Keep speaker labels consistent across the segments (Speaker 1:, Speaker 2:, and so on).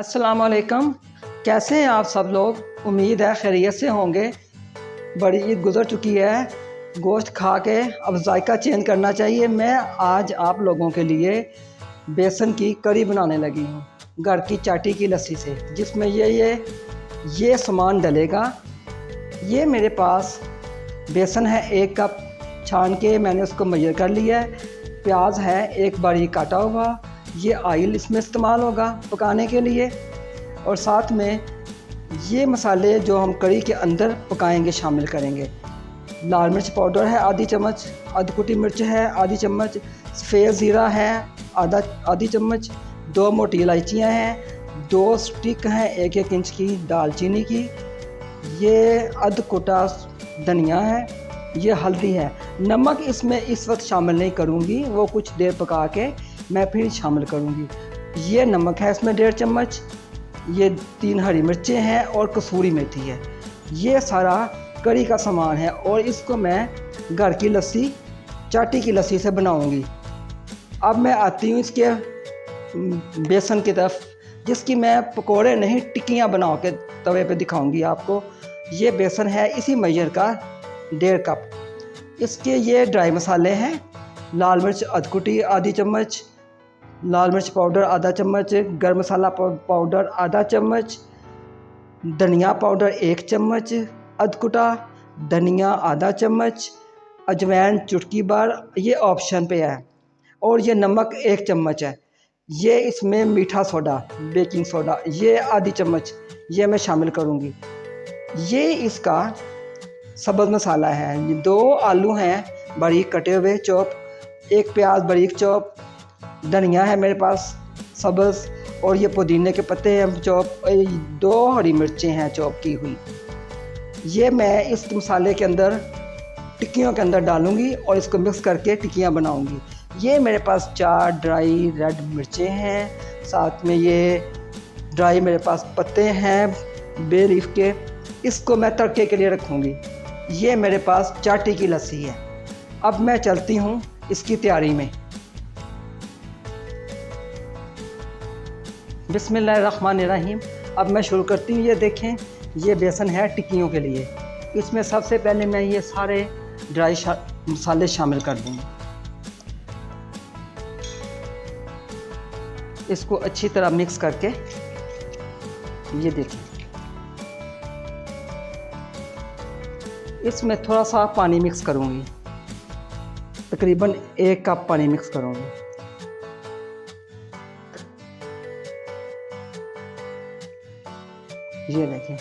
Speaker 1: अस्सलाम वालेकुम। कैसे हैं आप सब लोग? उम्मीद है खैरियत से होंगे। बड़ी ईद गुज़र चुकी है, गोश्त खा के अब जायका चेंज करना चाहिए। मैं आज आप लोगों के लिए बेसन की करी बनाने लगी हूँ घर की चाटी की लस्सी से, जिसमें ये सामान डलेगा। ये मेरे पास बेसन है 1 कप, छान के मैंने उसको मेजर कर लिया है। प्याज है 1 बारीक काटा हुआ। ये ऑयल इसमें इस्तेमाल होगा पकाने के लिए। और साथ में ये मसाले जो हम करी के अंदर पकाएंगे शामिल करेंगे। लाल मिर्च पाउडर है आधी चम्मच, अधकुटी मिर्च है आधी चम्मच, सफ़ेद ज़ीरा है आधी चम्मच, 2 मोटी इलायचियाँ हैं, 2 स्टिक हैं 1-1 इंच की दालचीनी की, ये अधकुटा धनिया है, ये हल्दी है। नमक इसमें इस वक्त शामिल नहीं करूँगी, वो कुछ देर पका के मैं फिर शामिल करूँगी। ये नमक है इसमें 1.5 चम्मच, ये 3 हरी मिर्चें हैं और कसूरी मेथी है। ये सारा करी का सामान है और इसको मैं घर की लस्सी, चाटी की लस्सी से बनाऊँगी। अब मैं आती हूँ इसके बेसन की तरफ, जिसकी मैं पकोड़े नहीं टिक्कियाँ बना के तवे पे दिखाऊंगी आपको। ये बेसन है इसी मेजर का 1.5 कप। इसके ये ड्राई मसाले हैं, लाल मिर्च अधकुटी आधी चम्मच, लाल मिर्च पाउडर आधा चम्मच, गरम मसाला पाउडर आधा चम्मच, धनिया पाउडर 1 चम्मच, अधकुटा धनिया आधा चम्मच, अजवाइन चुटकी भर, ये ऑप्शन पे है। और ये नमक 1 चम्मच है। ये इसमें मीठा सोडा, बेकिंग सोडा, ये आधी चम्मच, ये मैं शामिल करूँगी। ये इसका सब्ज़ मसाला है। 2 आलू हैं बारीक कटे हुए चॉप, 1 प्याज बारीक चॉप, धनिया है मेरे पास सब्ज़, और ये पुदीने के पत्ते हैं चॉप, 2 हरी मिर्चें हैं चॉप की हुई। ये मैं इस मसाले के अंदर टिक्कियों के अंदर डालूँगी और इसको मिक्स करके टिक्कियाँ बनाऊँगी। ये मेरे पास 4 ड्राई रेड मिर्चें हैं, साथ में ये ड्राई मेरे पास पत्ते हैं बे लीफ के, इसको मैं तड़के के लिए रखूँगी। ये मेरे पास चाटी की लस्सी है। अब मैं चलती हूँ इसकी तैयारी में। बिस्मिल्लाहिर्रहमानिर्रहीम। अब मैं शुरू करती हूँ। ये देखें, ये बेसन है टिक्कियों के लिए। इसमें सबसे पहले मैं ये सारे ड्राई मसाले शामिल कर दूँगी। इसको अच्छी तरह मिक्स करके, ये देखें, इसमें थोड़ा सा पानी मिक्स करूँगी, तकरीबन 1 कप पानी मिक्स करूँगी। ये देखें,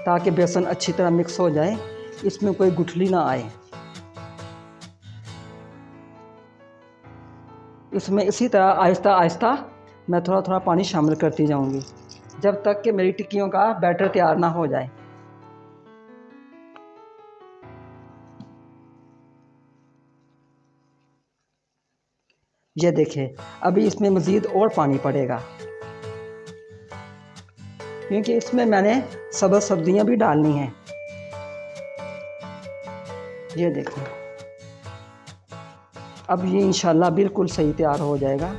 Speaker 1: ताकि बेसन अच्छी तरह मिक्स हो जाए, इसमें कोई गुठली ना आए। इसमें इसी तरह आहिस्ता आहिस्ता मैं थोड़ा थोड़ा पानी शामिल करती जाऊंगी, जब तक कि मेरी टिक्कियों का बैटर तैयार ना हो जाए। ये देखें, अभी इसमें मज़ीद और पानी पड़ेगा, क्योंकि इसमें मैंने सब्ज़ सब्जियां भी डालनी हैं। ये देखें, अब ये इंशाल्लाह बिल्कुल सही तैयार हो जाएगा।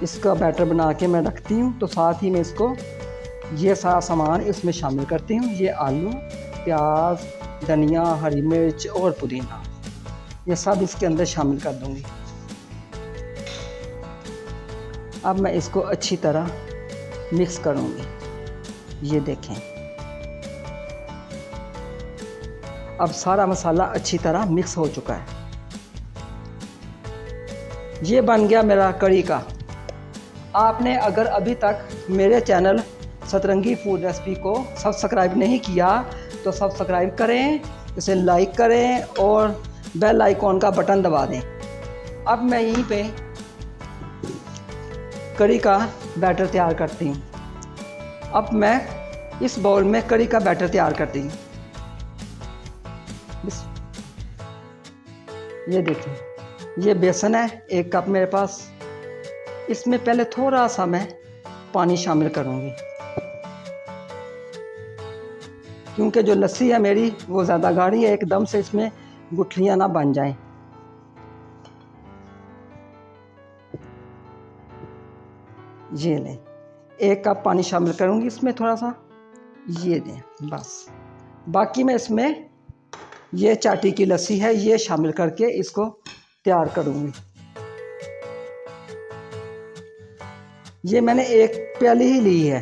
Speaker 1: इसका बैटर बना के मैं रखती हूँ, तो साथ ही में इसको ये सारा सामान इसमें शामिल करती हूँ। ये आलू, प्याज, धनिया, हरी मिर्च और पुदीना, ये सब इसके अंदर शामिल कर दूँगी। अब मैं इसको अच्छी तरह मिक्स करूँगी। ये देखें, अब सारा मसाला अच्छी तरह मिक्स हो चुका है। ये बन गया मेरा करी का। आपने अगर अभी तक मेरे चैनल सतरंगी फूड रेसिपी को सब्सक्राइब नहीं किया तो सब्सक्राइब करें, इसे लाइक करें और बेल आइकॉन का बटन दबा दें। अब मैं यहीं पे करी का बैटर तैयार करती हूँ। अब मैं इस बाउल में करी का बैटर तैयार करती हूँ। ये देखिए, ये बेसन है 1 कप मेरे पास। इसमें पहले थोड़ा सा मैं पानी शामिल करूँगी, क्योंकि जो लस्सी है मेरी वो ज़्यादा गाढ़ी है, एकदम से इसमें गुठलियाँ ना बन जाएं। ये लें, 1 कप पानी शामिल करूँगी इसमें थोड़ा सा, ये दें बस। बाकी मैं इसमें ये चाटी की लस्सी है ये शामिल करके इसको तैयार करूँगी। ये मैंने 1 प्याली ही ली है।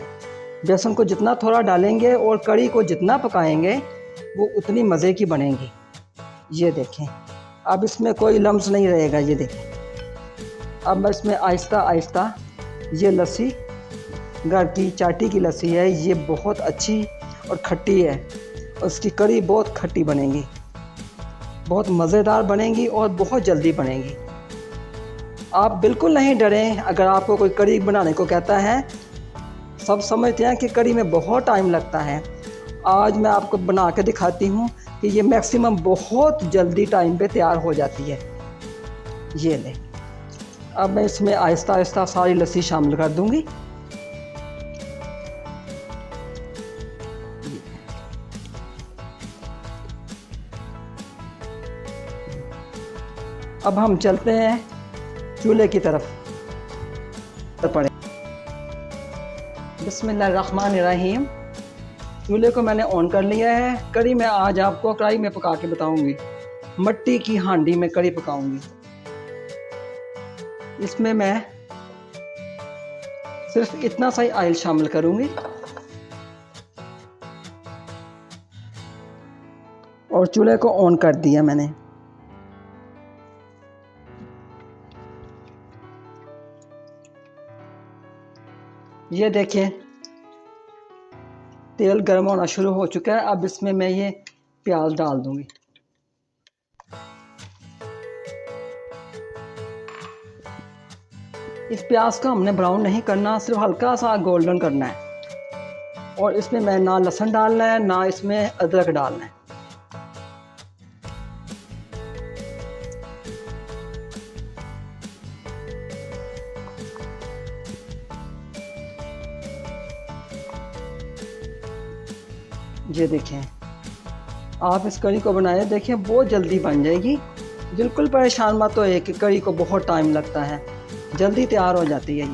Speaker 1: बेसन को जितना थोड़ा डालेंगे और कढ़ी को जितना पकाएंगे वो उतनी मज़े की बनेगी। ये देखें, अब इसमें कोई लम्स नहीं रहेगा। ये देखें, अब मैं इसमें आहिस्ता आहिस्ता ये लस्सी, घर की चाटी की लस्सी है, ये बहुत अच्छी और खट्टी है। उसकी कढ़ी बहुत खट्टी बनेगी, बहुत मज़ेदार बनेगी और बहुत जल्दी बनेगी। आप बिल्कुल नहीं डरें अगर आपको कोई कढ़ी बनाने को कहता है। सब समझते हैं कि कढ़ी में बहुत टाइम लगता है। आज मैं आपको बना के दिखाती हूँ कि ये मैक्सिमम बहुत जल्दी टाइम पे तैयार हो जाती है। ये ले, अब मैं इसमें आहिस्ता आहिस्ता सारी लस्सी शामिल कर दूँगी। अब हम चलते हैं चूल्हे की तरफ पड़े। बिस्मिल्लाहिर्रहमानिर्रहीम। चूल्हे को मैंने ऑन कर लिया है। कढ़ी मैं आज आपको कढ़ाई में पका के बताऊंगी। मट्टी की हांडी में कढ़ी पकाऊंगी। इसमें मैं सिर्फ इतना सा ही ऑयल शामिल करूंगी और चूल्हे को ऑन कर दिया मैंने। ये देखें, तेल गर्म होना शुरू हो चुका है। अब इसमें मैं ये प्याज डाल दूंगी। इस प्याज को हमने ब्राउन नहीं करना, सिर्फ हल्का सा गोल्डन करना है। और इसमें मैं ना लहसुन डालना है ना इसमें अदरक डालना है। ये देखें, आप इस कढ़ी को बनाए देखें, बहुत जल्दी बन जाएगी। बिल्कुल परेशान मत हो कि कढ़ी को बहुत टाइम लगता है, जल्दी तैयार हो जाती है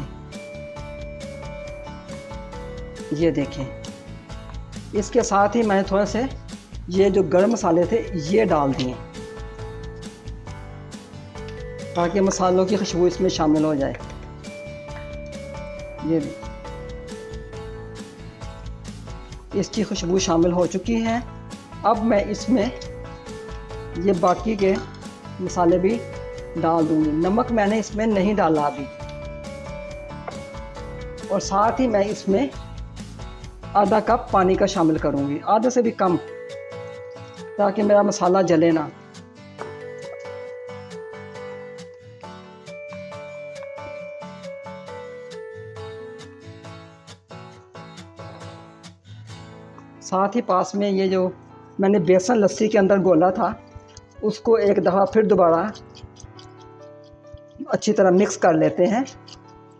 Speaker 1: ये देखें। इसके साथ ही मैंने थोड़े से ये जो गरम मसाले थे ये डाल दिए ताकि मसालों की खुशबू इसमें शामिल हो जाए। ये इसकी खुशबू शामिल हो चुकी है। अब मैं इसमें ये बाकी के मसाले भी डाल दूंगी। नमक मैंने इसमें नहीं डाला अभी। और साथ ही मैं इसमें आधा कप पानी का शामिल करूंगी, आधे से भी कम, ताकि मेरा मसाला जले ना। साथ ही पास में ये जो मैंने बेसन लस्सी के अंदर घोला था उसको एक दफ़ा फिर दोबारा अच्छी तरह मिक्स कर लेते हैं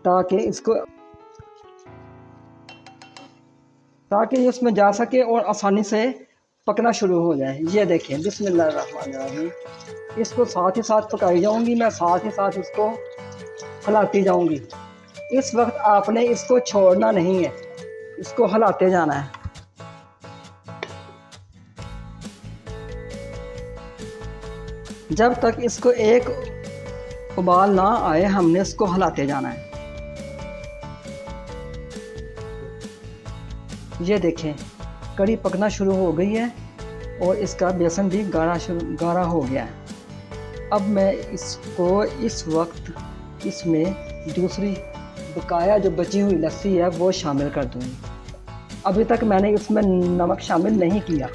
Speaker 1: ताकि इसमें जा सके और आसानी से पकना शुरू हो जाए। ये देखें, बिस्मिल्लाहिर्रहमानिर्रहीम। इसको साथ ही साथ पकाई जाऊंगी, मैं साथ ही साथ इसको हिलाती जाऊंगी। इस वक्त आपने इसको छोड़ना नहीं है, इसको हिलाते जाना है। जब तक इसको एक उबाल ना आए हमने इसको हिलाते जाना है। ये देखें, कढ़ी पकना शुरू हो गई है और इसका बेसन भी गाढ़ा हो गया है। अब मैं इसको इस वक्त इसमें दूसरी बकाया जो बची हुई लस्सी है वो शामिल कर दूंगी। अभी तक मैंने इसमें नमक शामिल नहीं किया।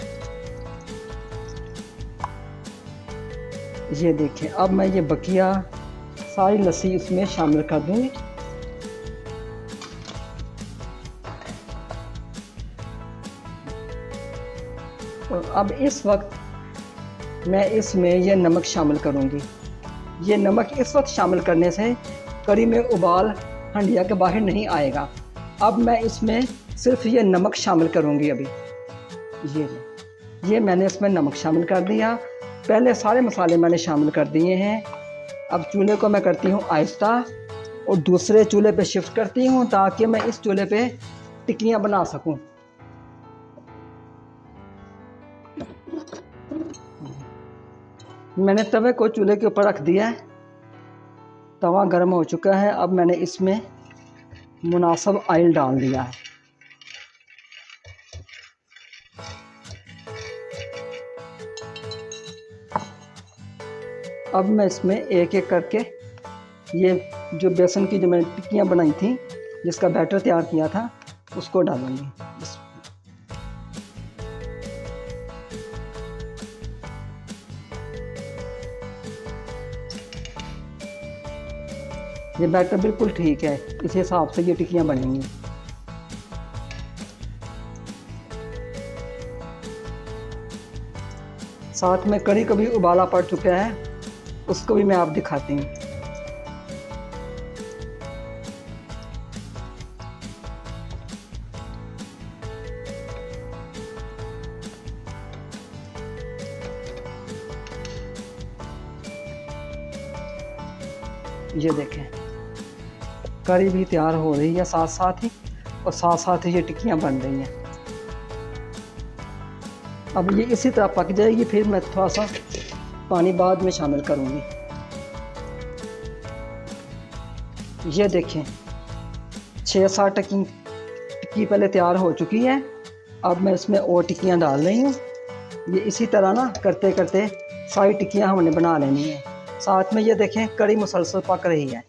Speaker 1: ये देखें, अब मैं ये बकिया सारी लस्सी इसमें शामिल कर दूंगी। और अब इस वक्त मैं इसमें ये नमक शामिल करूंगी। ये नमक इस वक्त शामिल करने से कढ़ी में उबाल हंडिया के बाहर नहीं आएगा। अब मैं इसमें सिर्फ ये नमक शामिल करूंगी। अभी ये मैंने इसमें नमक शामिल कर दिया। पहले सारे मसाले मैंने शामिल कर दिए हैं। अब चूल्हे को मैं करती हूँ आहिस्ता और दूसरे चूल्हे पे शिफ्ट करती हूँ ताकि मैं इस चूल्हे पे टिक्कियाँ बना सकूँ। मैंने तवे को चूल्हे के ऊपर रख दिया है, तवा गर्म हो चुका है। अब मैंने इसमें मुनासिब ऑयल डाल दिया है। अब मैं इसमें एक एक करके ये जो बेसन की जो मैंने टिक्कियाँ बनाई थी, जिसका बैटर तैयार किया था, उसको डालूंगी। ये बैटर बिल्कुल ठीक है, इस हिसाब से ये टिक्कियाँ बनेंगी। साथ में कढ़ी को भी उबाला पड़ चुका है, उसको भी मैं आप दिखाती हूँ। ये देखें, कढ़ी भी तैयार हो रही है साथ साथ ही, और साथ साथ ही ये टिक्कियाँ बन रही हैं। अब ये इसी तरह पक जाएगी, फिर मैं थोड़ा सा पानी बाद में शामिल करूँगी। ये देखें, 6-7 टिक्की पहले तैयार हो चुकी है। अब मैं इसमें और टिक्कियाँ डाल रही हूँ। ये इसी तरह ना करते करते सारी टिक्कियाँ हमने बना लेनी है। साथ में ये देखें, कढ़ी मुसलसल पक रही है।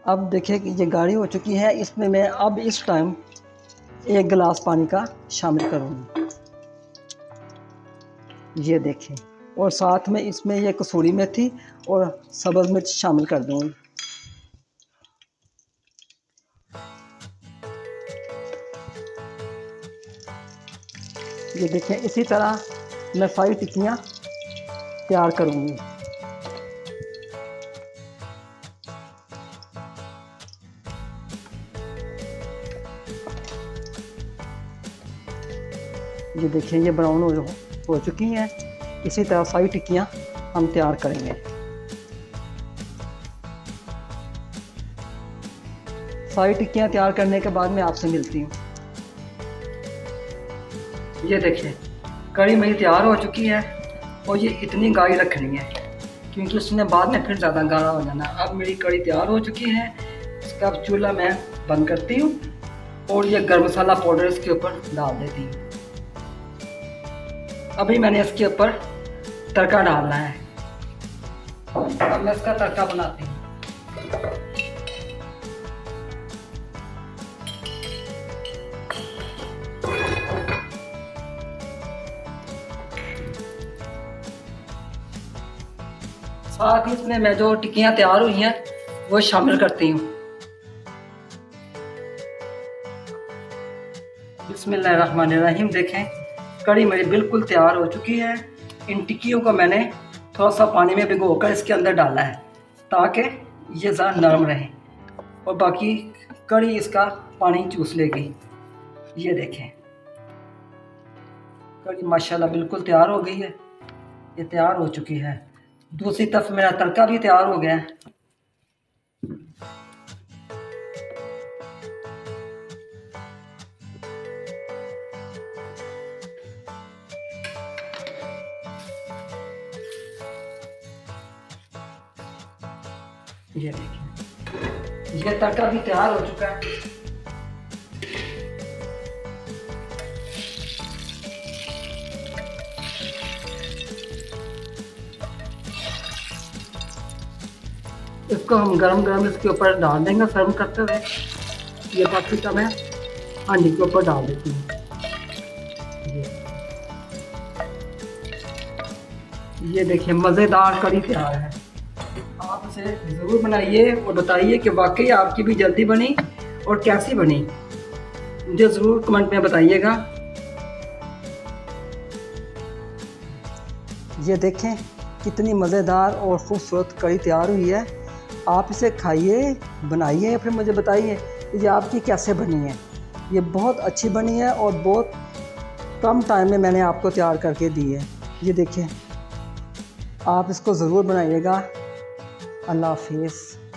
Speaker 1: अब देखें कि ये गाढ़ी हो चुकी है। इसमें मैं अब इस टाइम 1 गिलास पानी का शामिल करूँगी। ये देखें, और साथ में इसमें ये कसूरी मेथी और सब्ज़ मिर्च शामिल कर दूँगी। ये देखें, इसी तरह मैं सारी टिक्कियाँ तैयार करूँगी। ये देखिए, ये ब्राउन हो चुकी हैं। इसी तरह सारी टिक्कियाँ हम तैयार करेंगे। सारी टिक्कियाँ तैयार करने के बाद मैं आपसे मिलती हूँ। ये देखिए, कढ़ी मेरी तैयार हो चुकी है, और ये इतनी गाढ़ी रखनी है क्योंकि उसने बाद में फिर ज़्यादा गाढ़ा हो जाना। अब मेरी कढ़ी तैयार हो चुकी है। इसका अब चूल्हा मैं बंद करती हूँ और ये गरम मसाला पाउडर इसके ऊपर डाल देती हूँ। अभी मैंने इसके ऊपर तड़का डालना है। अब मैं इसका तड़का बनाती हूँ। साथ ही इसमें मैं जो टिक्कियाँ तैयार हुई हैं वो शामिल करती हूँ। बिस्मिल्लाहिर्रहमानिर्रहीम। देखें, कढ़ी मेरी बिल्कुल तैयार हो चुकी है। इन टिक्कियों को मैंने थोड़ा सा पानी में भिगोकर इसके अंदर डाला है ताकि ये ज़रा नरम रहे, और बाकी कढ़ी इसका पानी चूस लेगी। ये देखें, कढ़ी माशाल्लाह बिल्कुल तैयार हो गई है। ये तैयार हो चुकी है। दूसरी तरफ मेरा तड़का भी तैयार हो गया है। ये देखिए, ये तड़का भी तैयार हो चुका है। इसको हम गरम गरम इसके ऊपर डाल देंगे सर्व करते हुए। ये बाकी का मैं हांडी के ऊपर डाल देती हूँ। ये देखिए, मज़ेदार कढ़ी तैयार है। आप इसे ज़रूर बनाइए और बताइए कि वाकई आपकी भी जल्दी बनी और कैसी बनी। मुझे ज़रूर कमेंट में बताइएगा। ये देखें, कितनी मज़ेदार और ख़ूबसूरत कढ़ी तैयार हुई है। आप इसे खाइए, बनाइए, फिर मुझे बताइए कि ये आपकी कैसे बनी है। ये बहुत अच्छी बनी है और बहुत कम टाइम में मैंने आपको तैयार करके दी है। ये देखिए, आप इसको ज़रूर बनाइएगा। अल्लाह हाफिज़।